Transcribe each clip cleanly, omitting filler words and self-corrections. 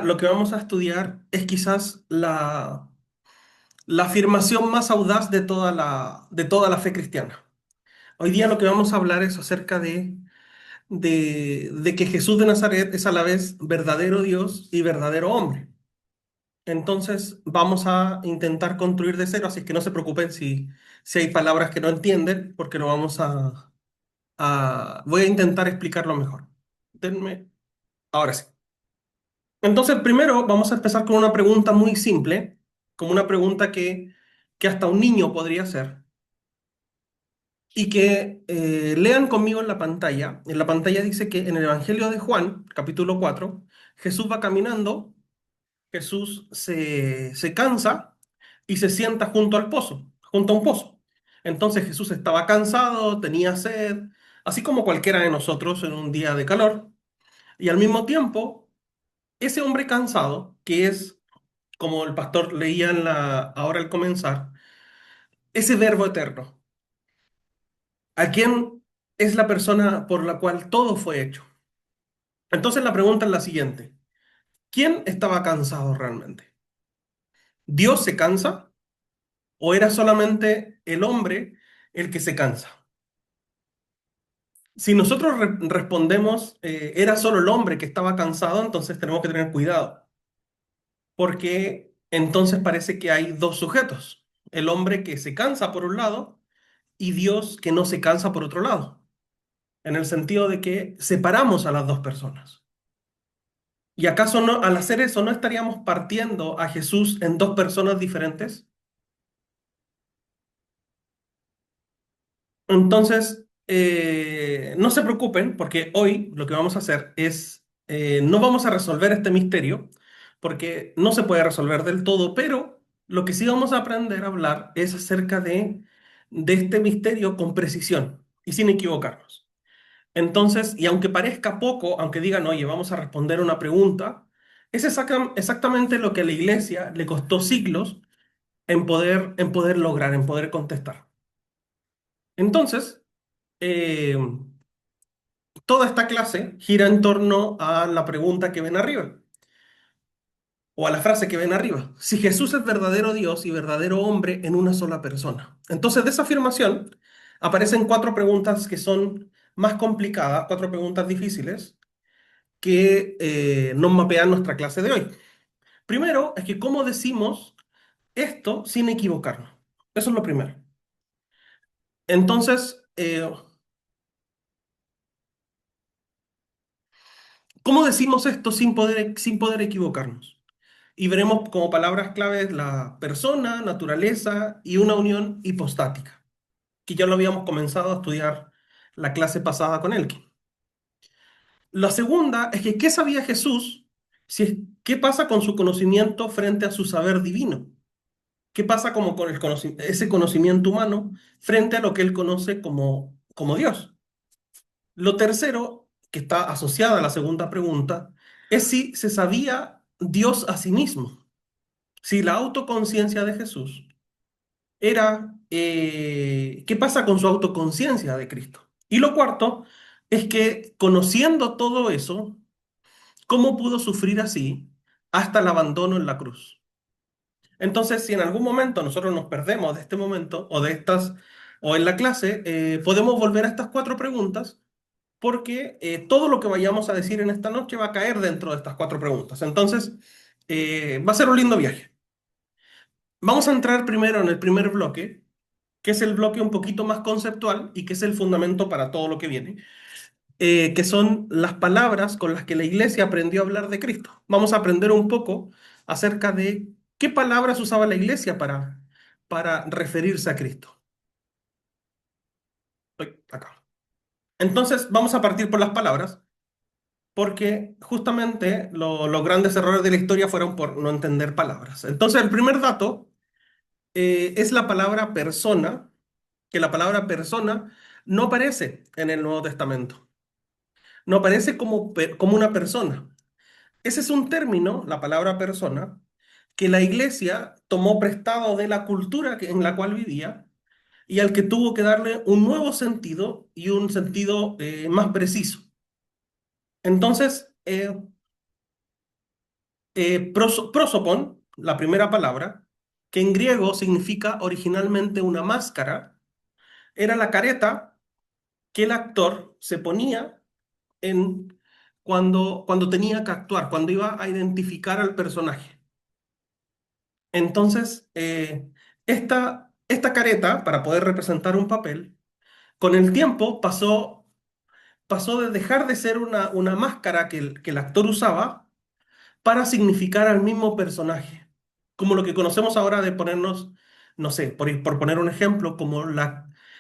lo que vamos a estudiar es quizás la afirmación más audaz de toda la fe cristiana. Hoy día lo que vamos a hablar es acerca de que Jesús de Nazaret es a la vez verdadero Dios y verdadero hombre. Entonces vamos a intentar construir de cero, así que no se preocupen si hay palabras que no entienden, porque lo voy a intentar explicarlo mejor. Denme, ahora sí. Entonces, primero vamos a empezar con una pregunta muy simple, como una pregunta que hasta un niño podría hacer, y que lean conmigo en la pantalla. En la pantalla dice que en el Evangelio de Juan, capítulo 4, Jesús va caminando, Jesús se cansa y se sienta junto al pozo, junto a un pozo. Entonces Jesús estaba cansado, tenía sed, así como cualquiera de nosotros en un día de calor, y al mismo tiempo, ese hombre cansado, que es como el pastor leía ahora al comenzar, ese verbo eterno, ¿a quién es la persona por la cual todo fue hecho? Entonces la pregunta es la siguiente: ¿quién estaba cansado realmente? ¿Dios se cansa o era solamente el hombre el que se cansa? Si nosotros respondemos, era solo el hombre que estaba cansado, entonces tenemos que tener cuidado, porque entonces parece que hay dos sujetos: el hombre que se cansa por un lado y Dios que no se cansa por otro lado, en el sentido de que separamos a las dos personas. ¿Y acaso no, al hacer eso, no estaríamos partiendo a Jesús en dos personas diferentes? Entonces, no se preocupen, porque hoy lo que vamos a hacer es, no vamos a resolver este misterio, porque no se puede resolver del todo, pero lo que sí vamos a aprender a hablar es acerca de este misterio con precisión y sin equivocarnos. Entonces, y aunque parezca poco, aunque digan, oye, vamos a responder una pregunta, es exactamente lo que a la iglesia le costó siglos en poder lograr, en poder contestar. Entonces, eh, toda esta clase gira en torno a la pregunta que ven arriba, o a la frase que ven arriba: si Jesús es verdadero Dios y verdadero hombre en una sola persona. Entonces, de esa afirmación aparecen cuatro preguntas que son más complicadas, cuatro preguntas difíciles que nos mapean nuestra clase de hoy. Primero, es que cómo decimos esto sin equivocarnos. Eso es lo primero. Entonces, ¿cómo decimos esto sin poder equivocarnos? Y veremos como palabras claves la persona, naturaleza y una unión hipostática, que ya lo habíamos comenzado a estudiar la clase pasada con Elkin. La segunda es que ¿qué sabía Jesús? ¿Qué pasa con su conocimiento frente a su saber divino? ¿Qué pasa como con ese conocimiento humano frente a lo que él conoce como Dios? Lo tercero, que está asociada a la segunda pregunta, es si se sabía Dios a sí mismo, si la autoconciencia de Jesús era, ¿qué pasa con su autoconciencia de Cristo? Y lo cuarto es que, conociendo todo eso, ¿cómo pudo sufrir así hasta el abandono en la cruz? Entonces, si en algún momento nosotros nos perdemos de este momento o en la clase, podemos volver a estas cuatro preguntas, porque todo lo que vayamos a decir en esta noche va a caer dentro de estas cuatro preguntas. Entonces, va a ser un lindo viaje. Vamos a entrar primero en el primer bloque, que es el bloque un poquito más conceptual y que es el fundamento para todo lo que viene, que son las palabras con las que la iglesia aprendió a hablar de Cristo. Vamos a aprender un poco acerca de qué palabras usaba la iglesia para referirse a Cristo. Estoy acá. Entonces, vamos a partir por las palabras, porque justamente los grandes errores de la historia fueron por no entender palabras. Entonces, el primer dato es la palabra persona, que la palabra persona no aparece en el Nuevo Testamento, no aparece como una persona. Ese es un término, la palabra persona, que la iglesia tomó prestado de la cultura en la cual vivía y al que tuvo que darle un nuevo sentido y un sentido más preciso. Entonces, Prosopon, la primera palabra, que en griego significa originalmente una máscara, era la careta que el actor se ponía en, cuando tenía que actuar, cuando iba a identificar al personaje. Entonces, esta careta, para poder representar un papel, con el tiempo pasó de dejar de ser una máscara que el actor usaba para significar al mismo personaje. Como lo que conocemos ahora de ponernos, no sé, por poner un ejemplo,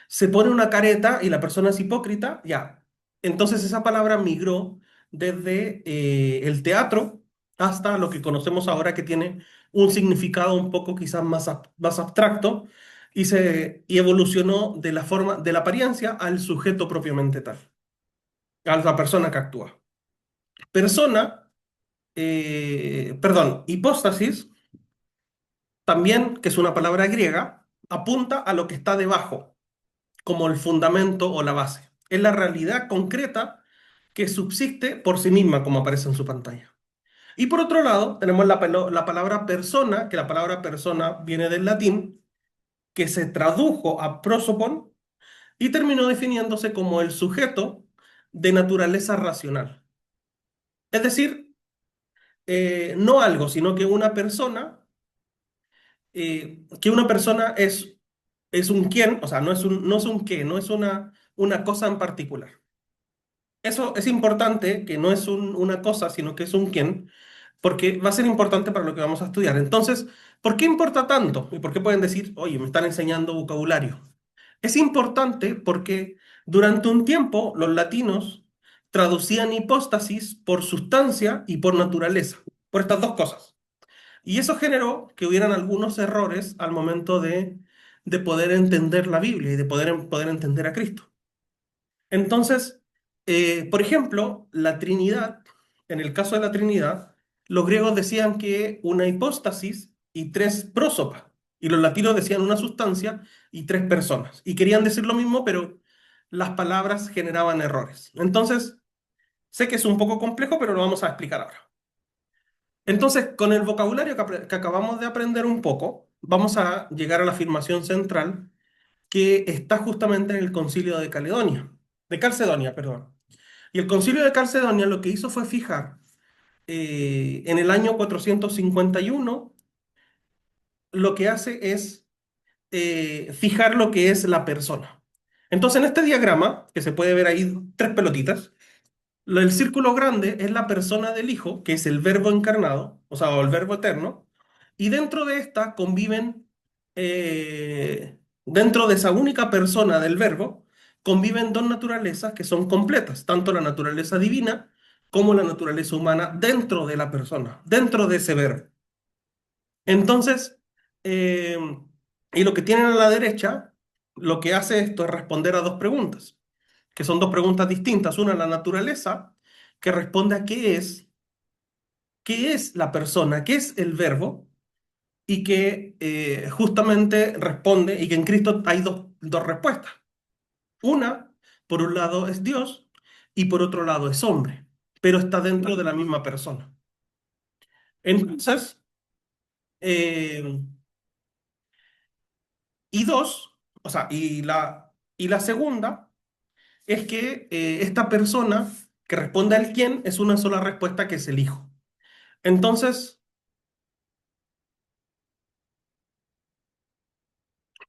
se pone una careta y la persona es hipócrita, ya. Entonces esa palabra migró desde el teatro hasta lo que conocemos ahora que tiene un significado un poco quizás más abstracto y evolucionó de la forma, de la apariencia al sujeto propiamente tal, a la persona que actúa. Persona, perdón, hipóstasis, también, que es una palabra griega, apunta a lo que está debajo, como el fundamento o la base. Es la realidad concreta que subsiste por sí misma, como aparece en su pantalla. Y por otro lado, tenemos la palabra persona, que la palabra persona viene del latín, que se tradujo a prosopon y terminó definiéndose como el sujeto de naturaleza racional. Es decir, no algo, sino que una persona es un quién, o sea, no es un qué, no es una cosa en particular. Eso es importante, que no es una cosa, sino que es un quién, porque va a ser importante para lo que vamos a estudiar. Entonces, ¿por qué importa tanto? ¿Y por qué pueden decir, oye, me están enseñando vocabulario? Es importante porque durante un tiempo los latinos traducían hipóstasis por sustancia y por naturaleza, por estas dos cosas. Y eso generó que hubieran algunos errores al momento de poder entender la Biblia y de poder entender a Cristo. Entonces, por ejemplo, la Trinidad, en el caso de la Trinidad, los griegos decían que una hipóstasis y tres prósopa, y los latinos decían una sustancia y tres personas. Y querían decir lo mismo, pero las palabras generaban errores. Entonces, sé que es un poco complejo, pero lo vamos a explicar ahora. Entonces, con el vocabulario que acabamos de aprender un poco, vamos a llegar a la afirmación central que está justamente en el Concilio de Calcedonia, perdón. Y el Concilio de Calcedonia lo que hizo fue fijar en el año 451, lo que hace es fijar lo que es la persona. Entonces, en este diagrama, que se puede ver ahí tres pelotitas, el círculo grande es la persona del Hijo, que es el Verbo encarnado, o sea, o el Verbo eterno, y dentro de esta conviven, dentro de esa única persona del Verbo, conviven dos naturalezas que son completas, tanto la naturaleza divina como la naturaleza humana dentro de la persona, dentro de ese Verbo. Entonces, eh, y lo que tienen a la derecha, lo que hace esto es responder a dos preguntas, que son dos preguntas distintas. Una, la naturaleza, que responde a qué es la persona, qué es el verbo, y que justamente responde, y que en Cristo hay dos respuestas. Una, por un lado, es Dios, y por otro lado es hombre, pero está dentro de la misma persona. Entonces, eh, y dos, o sea, y la segunda es que esta persona que responde al quién es una sola respuesta que es el hijo. Entonces,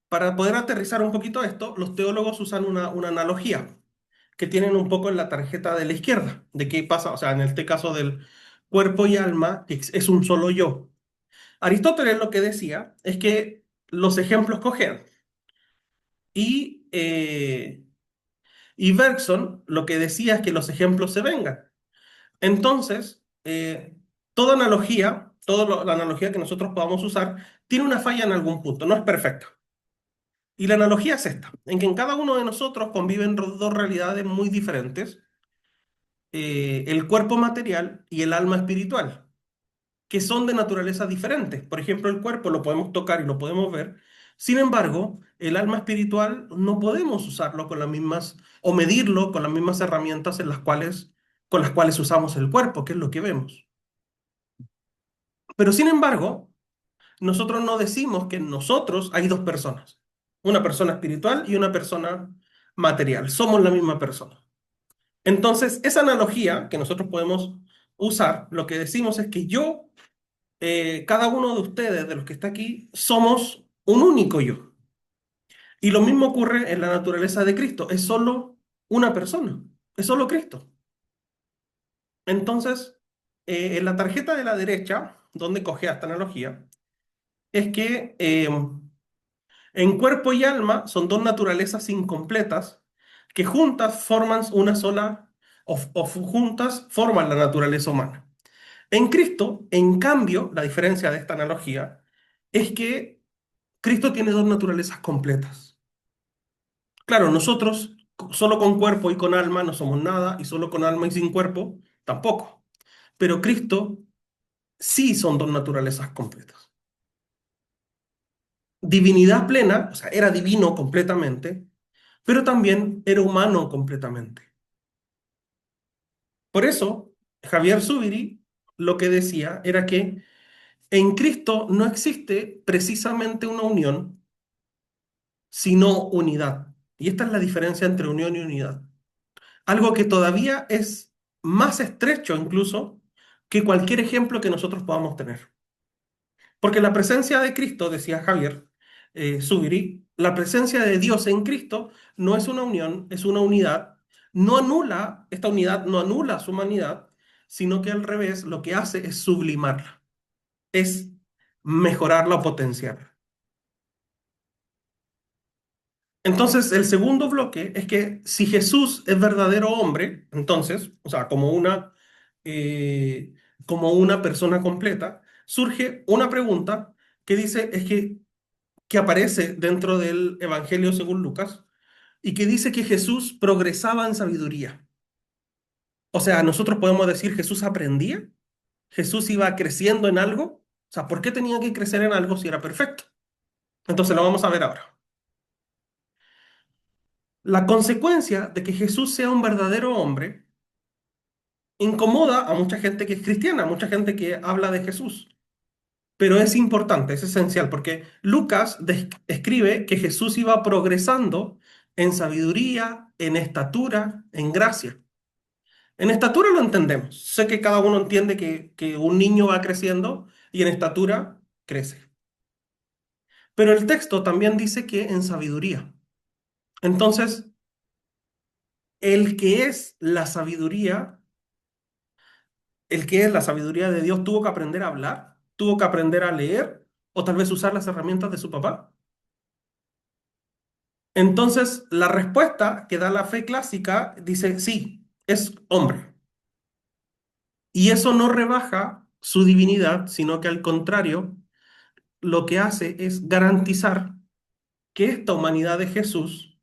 para poder aterrizar un poquito esto, los teólogos usan una analogía que tienen un poco en la tarjeta de la izquierda, de qué pasa, o sea, en este caso del cuerpo y alma, que es un solo yo. Aristóteles lo que decía es que los ejemplos cojean y, eh, y Bergson lo que decía es que los ejemplos se vengan. Entonces, toda analogía, la analogía que nosotros podamos usar, tiene una falla en algún punto, no es perfecta. Y la analogía es esta, en que en cada uno de nosotros conviven dos realidades muy diferentes, el cuerpo material y el alma espiritual, que son de naturaleza diferente. Por ejemplo, el cuerpo lo podemos tocar y lo podemos ver, sin embargo, el alma espiritual no podemos usarlo con las mismas, o medirlo con las mismas herramientas con las cuales usamos el cuerpo, que es lo que vemos. Pero sin embargo, nosotros no decimos que en nosotros hay dos personas, una persona espiritual y una persona material. Somos la misma persona. Entonces, esa analogía que nosotros podemos usar, lo que decimos es que yo, cada uno de ustedes, de los que está aquí, somos un único yo. Y lo mismo ocurre en la naturaleza de Cristo. Es solo una persona, es solo Cristo. Entonces, en la tarjeta de la derecha, donde coge esta analogía, es que en cuerpo y alma son dos naturalezas incompletas que juntas forman una sola, juntas forman la naturaleza humana. En Cristo, en cambio, la diferencia de esta analogía es que Cristo tiene dos naturalezas completas. Claro, nosotros solo con cuerpo y con alma no somos nada, y solo con alma y sin cuerpo tampoco. Pero Cristo sí son dos naturalezas completas. Divinidad plena, o sea, era divino completamente, pero también era humano completamente. Por eso, Javier Zubiri lo que decía era que en Cristo no existe precisamente una unión, sino unidad. Y esta es la diferencia entre unión y unidad. Algo que todavía es más estrecho incluso que cualquier ejemplo que nosotros podamos tener. Porque la presencia de Cristo, decía Javier Zubiri, la presencia de Dios en Cristo no es una unión, es una unidad. No anula, esta unidad no anula su humanidad, sino que al revés lo que hace es sublimarla, es mejorarla o potenciarla. Entonces, el segundo bloque es que si Jesús es verdadero hombre, entonces, o sea, eh, como una persona completa, surge una pregunta que dice, que aparece dentro del Evangelio según Lucas, y que dice que Jesús progresaba en sabiduría. O sea, nosotros podemos decir Jesús aprendía, Jesús iba creciendo en algo. O sea, ¿por qué tenía que crecer en algo si era perfecto? Entonces lo vamos a ver ahora. La consecuencia de que Jesús sea un verdadero hombre incomoda a mucha gente que es cristiana, a mucha gente que habla de Jesús. Pero es importante, es esencial, porque Lucas escribe que Jesús iba progresando en sabiduría, en estatura, en gracia. En estatura lo entendemos. Sé que cada uno entiende que un niño va creciendo y en estatura crece. Pero el texto también dice que en sabiduría. Entonces, el que es la sabiduría, el que es la sabiduría de Dios, tuvo que aprender a hablar, tuvo que aprender a leer o tal vez usar las herramientas de su papá. Entonces, la respuesta que da la fe clásica dice, sí, es hombre. Y eso no rebaja su divinidad, sino que al contrario, lo que hace es garantizar que esta humanidad de Jesús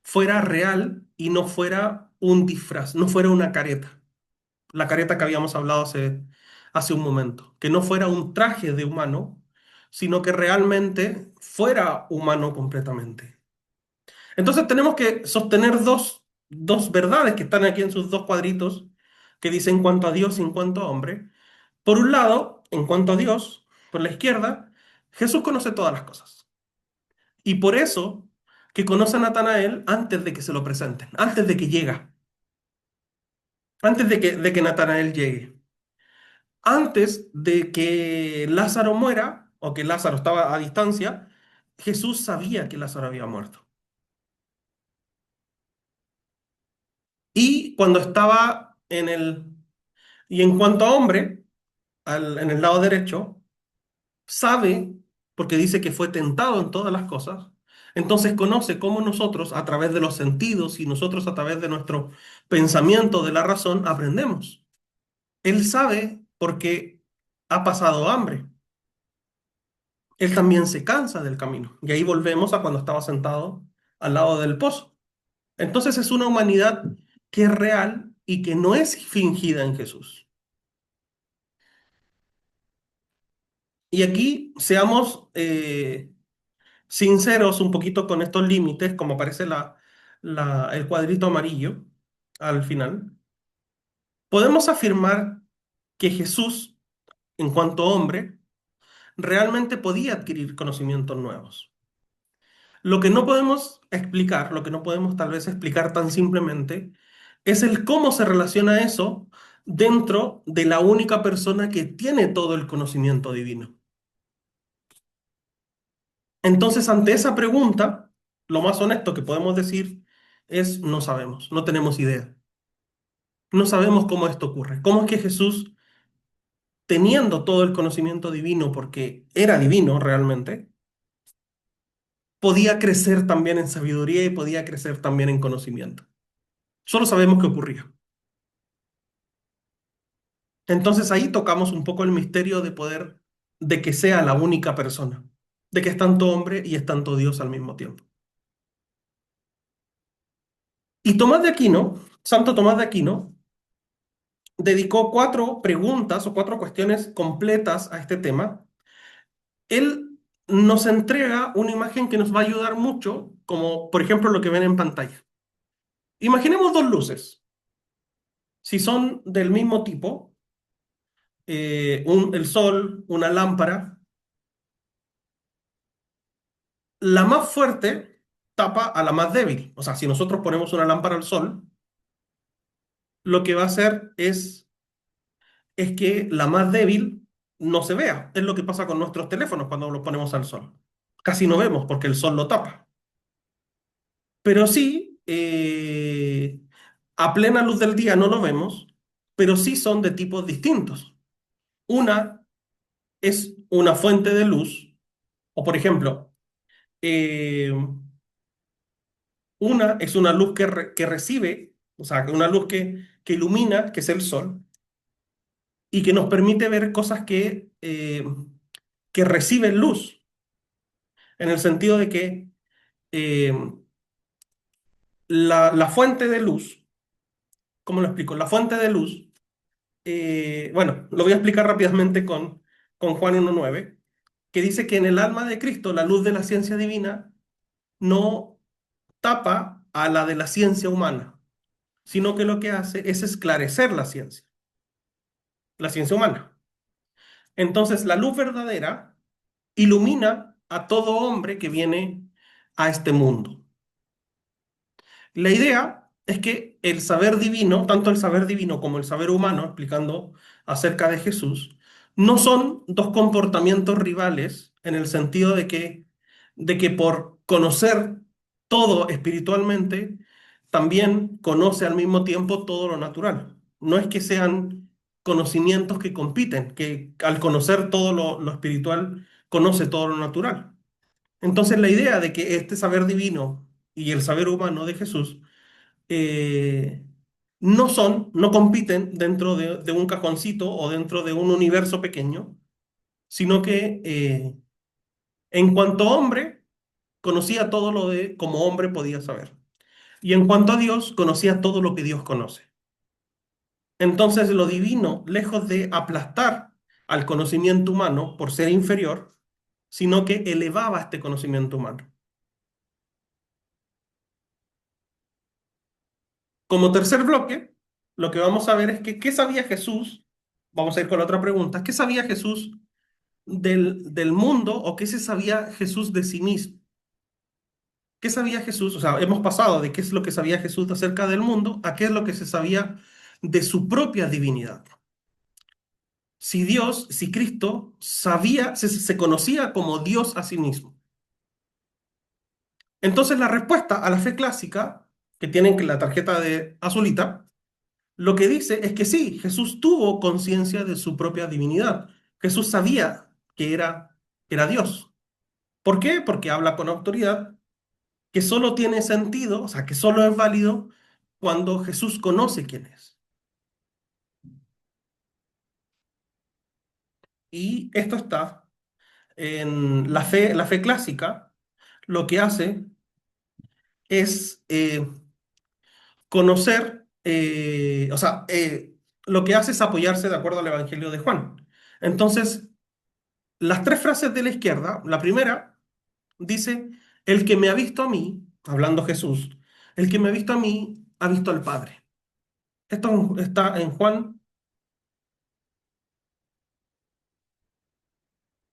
fuera real y no fuera un disfraz, no fuera una careta. La careta que habíamos hablado hace un momento, que no fuera un traje de humano, sino que realmente fuera humano completamente. Entonces tenemos que sostener dos verdades que están aquí en sus dos cuadritos, que dicen en cuanto a Dios y en cuanto a hombre. Por un lado, en cuanto a Dios, por la izquierda, Jesús conoce todas las cosas. Y por eso que conoce a Natanael antes de que se lo presenten, antes de que llega, antes de que Natanael llegue. Antes de que Lázaro muera, o que Lázaro estaba a distancia, Jesús sabía que Lázaro había muerto. Y cuando estaba y en cuanto a hombre, en el lado derecho, sabe, porque dice que fue tentado en todas las cosas, entonces conoce cómo nosotros, a través de los sentidos y nosotros a través de nuestro pensamiento, de la razón, aprendemos. Él sabe porque ha pasado hambre. Él también se cansa del camino. Y ahí volvemos a cuando estaba sentado al lado del pozo. Entonces es una humanidad que es real y que no es fingida en Jesús. Y aquí seamos sinceros un poquito con estos límites, como aparece el cuadrito amarillo al final. Podemos afirmar que Jesús en cuanto hombre, realmente podía adquirir conocimientos nuevos. Lo que no podemos explicar, lo que no podemos tal vez explicar tan simplemente, es el cómo se relaciona eso dentro de la única persona que tiene todo el conocimiento divino. Entonces, ante esa pregunta, lo más honesto que podemos decir es no sabemos, no tenemos idea. No sabemos cómo esto ocurre. ¿Cómo es que Jesús, teniendo todo el conocimiento divino, porque era divino realmente, podía crecer también en sabiduría y podía crecer también en conocimiento? Solo sabemos qué ocurría. Entonces ahí tocamos un poco el misterio de poder, de que sea la única persona, de que es tanto hombre y es tanto Dios al mismo tiempo. Y Tomás de Aquino, Santo Tomás de Aquino, dedicó 4 preguntas o 4 cuestiones completas a este tema. Él nos entrega una imagen que nos va a ayudar mucho, como por ejemplo lo que ven en pantalla. Imaginemos 2 luces. Si son del mismo tipo, el sol, una lámpara, la más fuerte tapa a la más débil. O sea, si nosotros ponemos una lámpara al sol, lo que va a hacer es que la más débil no se vea. Es lo que pasa con nuestros teléfonos cuando los ponemos al sol. Casi no vemos porque el sol lo tapa. Pero sí, a plena luz del día no lo vemos, pero sí son de tipos distintos. Una es una fuente de luz, o por ejemplo, eh, una es una luz que recibe, o sea, una luz que ilumina, que es el sol, y que nos permite ver cosas que reciben luz, en el sentido de que eh, la fuente de luz, ¿cómo lo explico? La fuente de luz, bueno, lo voy a explicar rápidamente con Juan 1:9, que dice que en el alma de Cristo la luz de la ciencia divina no tapa a la de la ciencia humana, sino que lo que hace es esclarecer la ciencia humana. Entonces, la luz verdadera ilumina a todo hombre que viene a este mundo. La idea es que el saber divino, tanto el saber divino como el saber humano, explicando acerca de Jesús, no son 2 comportamientos rivales en el sentido de que por conocer todo espiritualmente, también conoce al mismo tiempo todo lo natural. No es que sean conocimientos que compiten, que al conocer todo lo espiritual, conoce todo lo natural. Entonces la idea de que este saber divino y el saber humano de Jesús eh, no compiten dentro de un cajoncito o dentro de un universo pequeño, sino que en cuanto hombre, conocía todo lo de como hombre podía saber. Y en cuanto a Dios, conocía todo lo que Dios conoce. Entonces lo divino, lejos de aplastar al conocimiento humano por ser inferior, sino que elevaba este conocimiento humano. Como tercer bloque, lo que vamos a ver es que ¿qué sabía Jesús? Vamos a ir con la otra pregunta. ¿Qué sabía Jesús del mundo o qué se sabía Jesús de sí mismo? ¿Qué sabía Jesús? O sea, hemos pasado de qué es lo que sabía Jesús acerca del mundo a qué es lo que se sabía de su propia divinidad. Si Dios, si Cristo sabía, se conocía como Dios a sí mismo. Entonces la respuesta a la fe clásica, que tienen que la tarjeta de azulita, lo que dice es que sí, Jesús tuvo conciencia de su propia divinidad. Jesús sabía que era Dios. ¿Por qué? Porque habla con autoridad, que solo tiene sentido, o sea, que solo es válido cuando Jesús conoce quién es. Y esto está en la fe clásica, lo que hace es conocer, o sea, lo que hace es apoyarse de acuerdo al Evangelio de Juan. Entonces, las 3 frases de la izquierda, la primera dice, el que me ha visto a mí, hablando Jesús, el que me ha visto a mí, ha visto al Padre. Esto está en Juan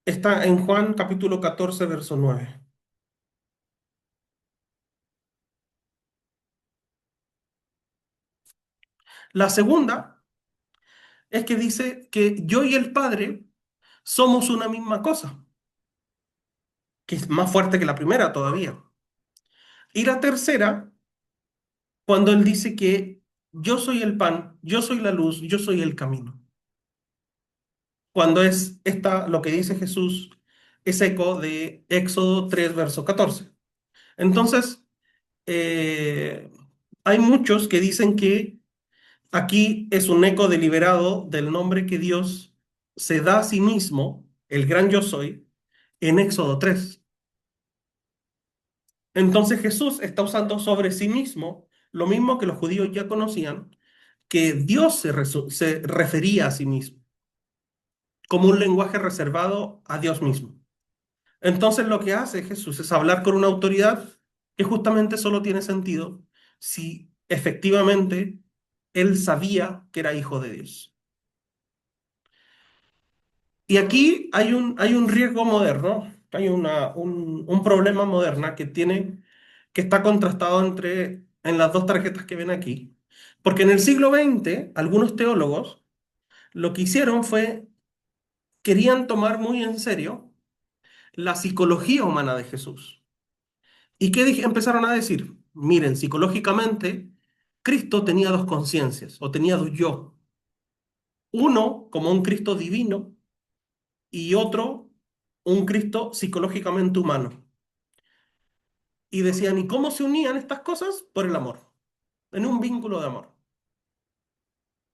Está en Juan capítulo 14, verso 9. La segunda es que dice que yo y el Padre somos una misma cosa, que es más fuerte que la primera todavía. Y la tercera, cuando él dice que yo soy el pan, yo soy la luz, yo soy el camino. Cuando es esta, lo que dice Jesús, es eco de Éxodo 3 verso 14. Entonces, eh, hay muchos que dicen que aquí es un eco deliberado del nombre que Dios se da a sí mismo, el gran yo soy, en Éxodo 3. Entonces Jesús está usando sobre sí mismo lo mismo que los judíos ya conocían, que Dios se refería a sí mismo, como un lenguaje reservado a Dios mismo. Entonces lo que hace Jesús es hablar con una autoridad que justamente solo tiene sentido si efectivamente él sabía que era hijo de Dios. Y aquí hay un riesgo moderno, hay un problema moderna que está contrastado en las dos tarjetas que ven aquí. Porque en el siglo XX, algunos teólogos lo que hicieron fue, querían tomar muy en serio la psicología humana de Jesús. ¿Y qué empezaron a decir? Miren, psicológicamente, Cristo tenía dos conciencias, o tenía dos yo. Uno como un Cristo divino y otro un Cristo psicológicamente humano. Y decían, ¿y cómo se unían estas cosas? Por el amor, en un vínculo de amor,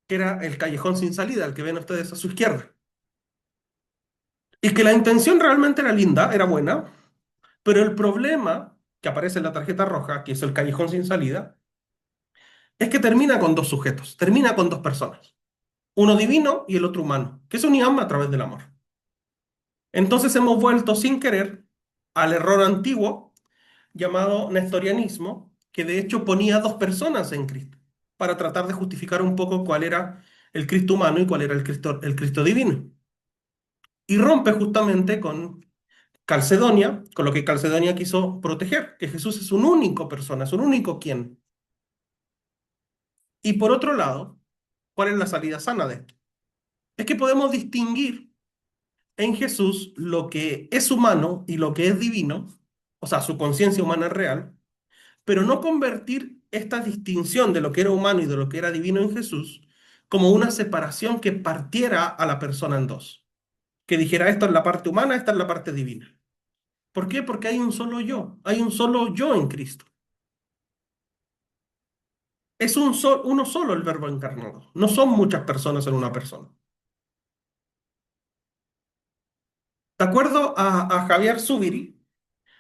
que era el callejón sin salida, el que ven ustedes a su izquierda. Y que la intención realmente era linda, era buena, pero el problema que aparece en la tarjeta roja, que es el callejón sin salida, es que termina con dos sujetos, termina con dos personas, uno divino y el otro humano, que se unían a través del amor. Entonces hemos vuelto sin querer al error antiguo llamado nestorianismo, que de hecho ponía dos personas en Cristo, para tratar de justificar un poco cuál era el Cristo humano y cuál era el Cristo divino. Y rompe justamente con Calcedonia, con lo que Calcedonia quiso proteger, que Jesús es un único persona, es un único quien. Y por otro lado, ¿cuál es la salida sana de esto? Es que podemos distinguir en Jesús lo que es humano y lo que es divino, o sea, su conciencia humana real, pero no convertir esta distinción de lo que era humano y de lo que era divino en Jesús como una separación que partiera a la persona en dos, que dijera, esto es la parte humana, esta es la parte divina. ¿Por qué? Porque hay un solo yo en Cristo. Es uno solo el verbo encarnado, no son muchas personas en una persona. De acuerdo a Javier Zubiri,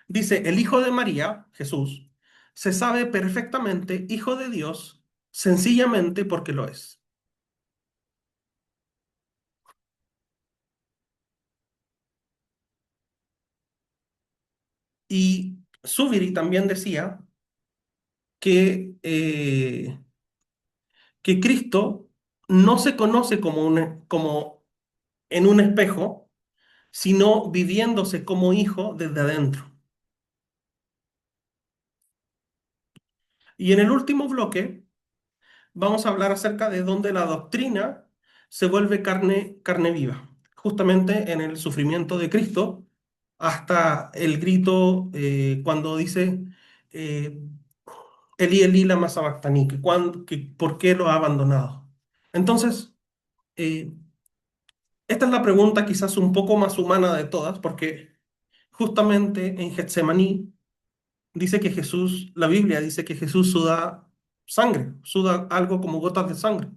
dice, el Hijo de María, Jesús, se sabe perfectamente Hijo de Dios sencillamente porque lo es. Y Zubiri también decía que Cristo no se conoce como en un espejo, sino viviéndose como hijo desde adentro. Y en el último bloque vamos a hablar acerca de dónde la doctrina se vuelve carne viva, justamente en el sufrimiento de Cristo, hasta el grito cuando dice, eh, Elí, Elí, lama sabactani, ¿por qué lo ha abandonado? Entonces, eh, esta es la pregunta quizás un poco más humana de todas, porque justamente en Getsemaní dice que Jesús, la Biblia dice que Jesús suda sangre, suda algo como gotas de sangre.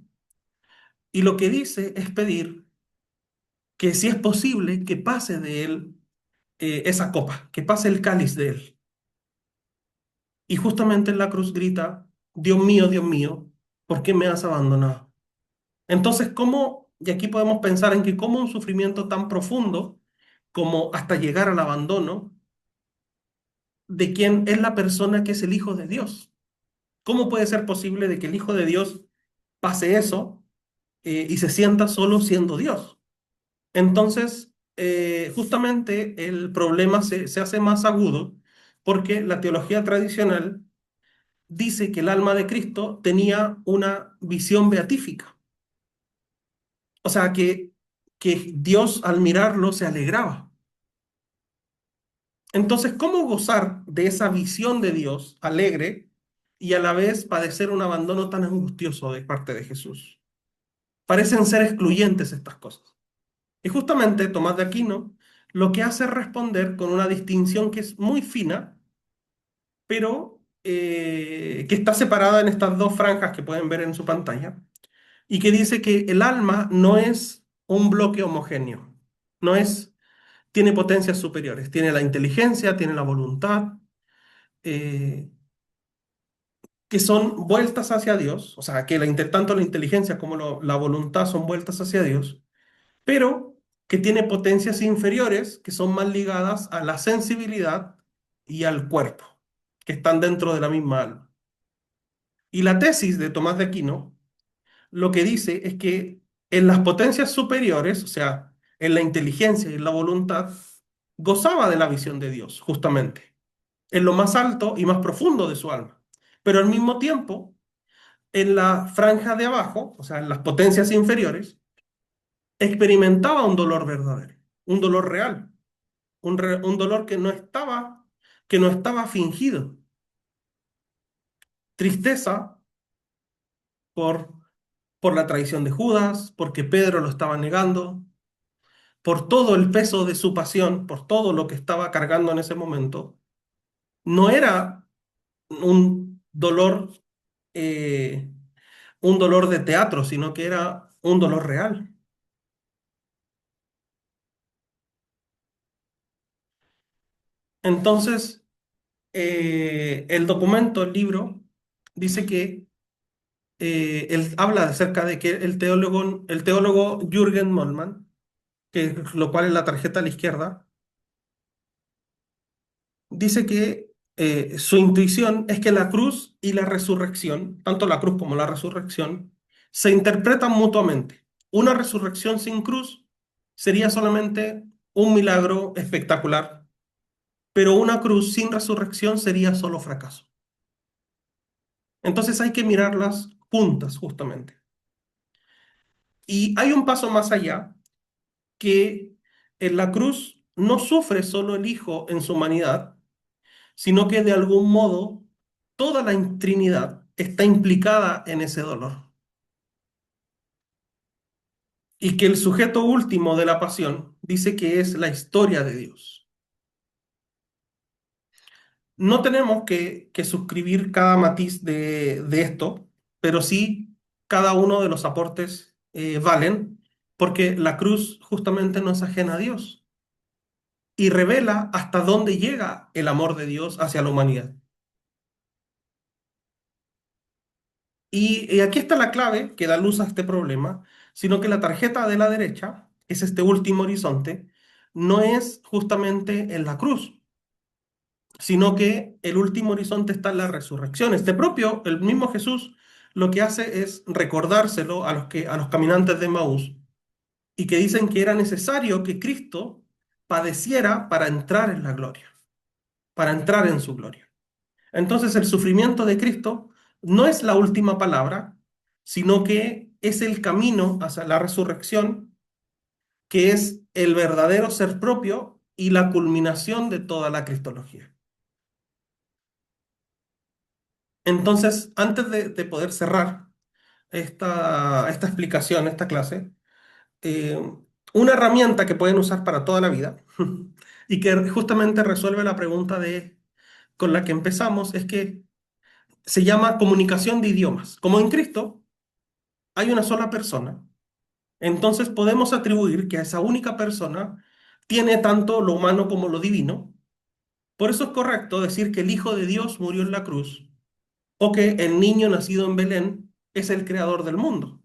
Y lo que dice es pedir que si es posible que pase de él esa copa, que pase el cáliz de él. Y justamente en la cruz grita, Dios mío, ¿por qué me has abandonado? Entonces, ¿cómo? Y aquí podemos pensar en que cómo un sufrimiento tan profundo como hasta llegar al abandono de quien es la persona que es el Hijo de Dios. ¿Cómo puede ser posible de que el Hijo de Dios pase eso y se sienta solo siendo Dios? Entonces, justamente el problema se hace más agudo porque la teología tradicional dice que el alma de Cristo tenía una visión beatífica. O sea, que Dios al mirarlo se alegraba. Entonces, ¿cómo gozar de esa visión de Dios alegre y a la vez padecer un abandono tan angustioso de parte de Jesús? Parecen ser excluyentes estas cosas. Y justamente Tomás de Aquino lo que hace es responder con una distinción que es muy fina, pero que está separada en estas dos franjas que pueden ver en su pantalla, y que dice que el alma no es un bloque homogéneo, no es, tiene potencias superiores, tiene la inteligencia, tiene la voluntad, eh, que son vueltas hacia Dios, o sea, que tanto la inteligencia como la voluntad son vueltas hacia Dios, pero que tiene potencias inferiores que son más ligadas a la sensibilidad y al cuerpo, que están dentro de la misma alma. Y la tesis de Tomás de Aquino lo que dice es que en las potencias superiores, o sea, en la inteligencia y en la voluntad, gozaba de la visión de Dios, justamente, en lo más alto y más profundo de su alma. Pero al mismo tiempo, en la franja de abajo, o sea, en las potencias inferiores, experimentaba un dolor verdadero, un dolor real, un dolor que no estaba fingido. Tristeza por, por la traición de Judas, porque Pedro lo estaba negando, por todo el peso de su pasión, por todo lo que estaba cargando en ese momento. No era un dolor, eh, un dolor de teatro, sino que era un dolor real. Entonces, el documento, el libro, dice que él habla acerca de que el teólogo Jürgen Moltmann, que lo cual es la tarjeta a la izquierda, dice que su intuición es que la cruz y la resurrección, tanto la cruz como la resurrección, se interpretan mutuamente. Una resurrección sin cruz sería solamente un milagro espectacular, pero una cruz sin resurrección sería solo fracaso. Entonces hay que mirarlas juntas, justamente. Y hay un paso más allá, que en la cruz no sufre solo el Hijo en su humanidad, sino que de algún modo toda la Trinidad está implicada en ese dolor. Y que el sujeto último de la pasión dice que es la historia de Dios. No tenemos que suscribir cada matiz de esto, pero sí cada uno de los aportes valen, porque la cruz justamente no es ajena a Dios y revela hasta dónde llega el amor de Dios hacia la humanidad. Y aquí está la clave que da luz a este problema, sino que la tarjeta de la derecha, que es este último horizonte, no es justamente en la cruz, sino que el último horizonte está en la resurrección. El mismo Jesús, lo que hace es recordárselo a los caminantes de Maús y que dicen que era necesario que Cristo padeciera para entrar en la gloria, para entrar en su gloria. Entonces el sufrimiento de Cristo no es la última palabra, sino que es el camino hacia la resurrección, que es el verdadero ser propio y la culminación de toda la cristología. Entonces, antes de poder cerrar esta explicación, esta clase, eh, una herramienta que pueden usar para toda la vida y que justamente resuelve la pregunta con la que empezamos es que se llama comunicación de idiomas. Como en Cristo hay una sola persona, entonces podemos atribuir que a esa única persona tiene tanto lo humano como lo divino. Por eso es correcto decir que el Hijo de Dios murió en la cruz o que el niño nacido en Belén es el creador del mundo.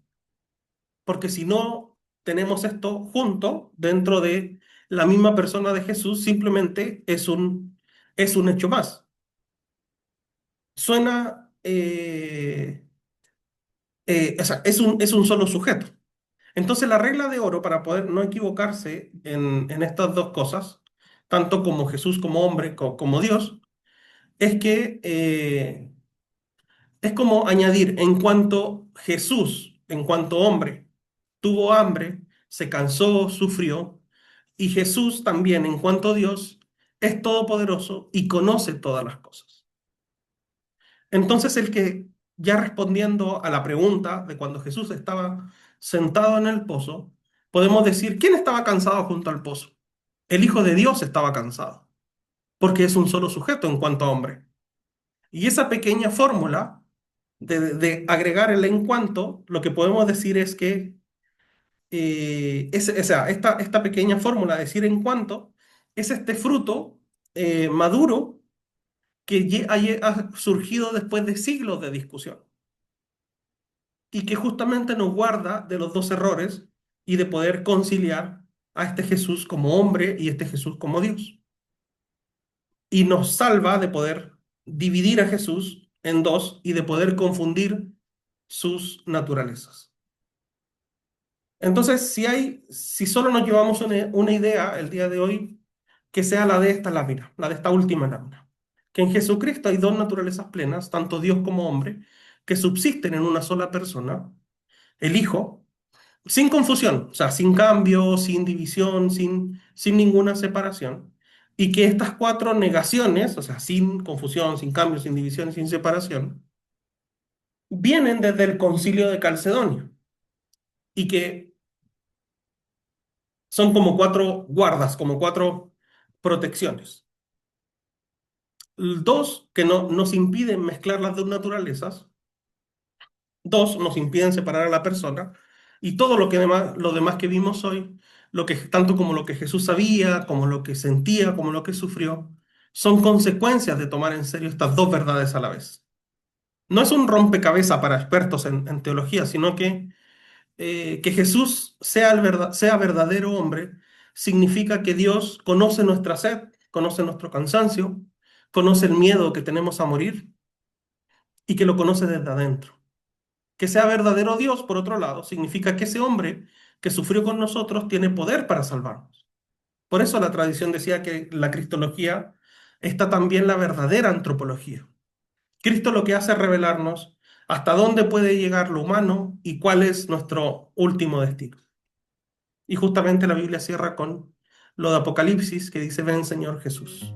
Porque si no tenemos esto junto dentro de la misma persona de Jesús, simplemente es un hecho más. Suena, o sea, es un solo sujeto. Entonces la regla de oro para poder no equivocarse en estas dos cosas, tanto como Jesús como hombre, como Dios, es que es como añadir, en cuanto Jesús, en cuanto hombre, tuvo hambre, se cansó, sufrió, y Jesús también, en cuanto Dios, es todopoderoso y conoce todas las cosas. Entonces el que, ya respondiendo a la pregunta de cuando Jesús estaba sentado en el pozo, podemos decir, ¿quién estaba cansado junto al pozo? El Hijo de Dios estaba cansado, porque es un solo sujeto en cuanto a hombre. Y esa pequeña fórmula de agregar el en cuanto, lo que podemos decir es que o sea, esta pequeña fórmula de decir en cuanto es este fruto maduro que ha surgido después de siglos de discusión y que justamente nos guarda de los dos errores y de poder conciliar a este Jesús como hombre y este Jesús como Dios. Y nos salva de poder dividir a Jesús en dos y de poder confundir sus naturalezas. Entonces, si solo nos llevamos una idea el día de hoy, que sea la de esta lámina, la de esta última lámina, que en Jesucristo hay dos naturalezas plenas, tanto Dios como hombre, que subsisten en una sola persona, el Hijo, sin confusión, o sea, sin cambio, sin división, sin ninguna separación, y que estas cuatro negaciones, o sea, sin confusión, sin cambio, sin división y sin separación, vienen desde el Concilio de Calcedonia, y que son como cuatro guardas, como cuatro protecciones. Dos, que no, nos impiden mezclar las dos naturalezas. Dos, nos impiden separar a la persona. Y todo lo demás que vimos hoy, tanto como lo que Jesús sabía, como lo que sentía, como lo que sufrió, son consecuencias de tomar en serio estas dos verdades a la vez. No es un rompecabezas para expertos en teología, sino que Jesús sea verdadero hombre, significa que Dios conoce nuestra sed, conoce nuestro cansancio, conoce el miedo que tenemos a morir y que lo conoce desde adentro. Que sea verdadero Dios, por otro lado, significa que ese hombre que sufrió con nosotros tiene poder para salvarnos. Por eso la tradición decía que la cristología está también la verdadera antropología. Cristo lo que hace es revelarnos hasta dónde puede llegar lo humano y cuál es nuestro último destino. Y justamente la Biblia cierra con lo de Apocalipsis que dice, ven Señor Jesús.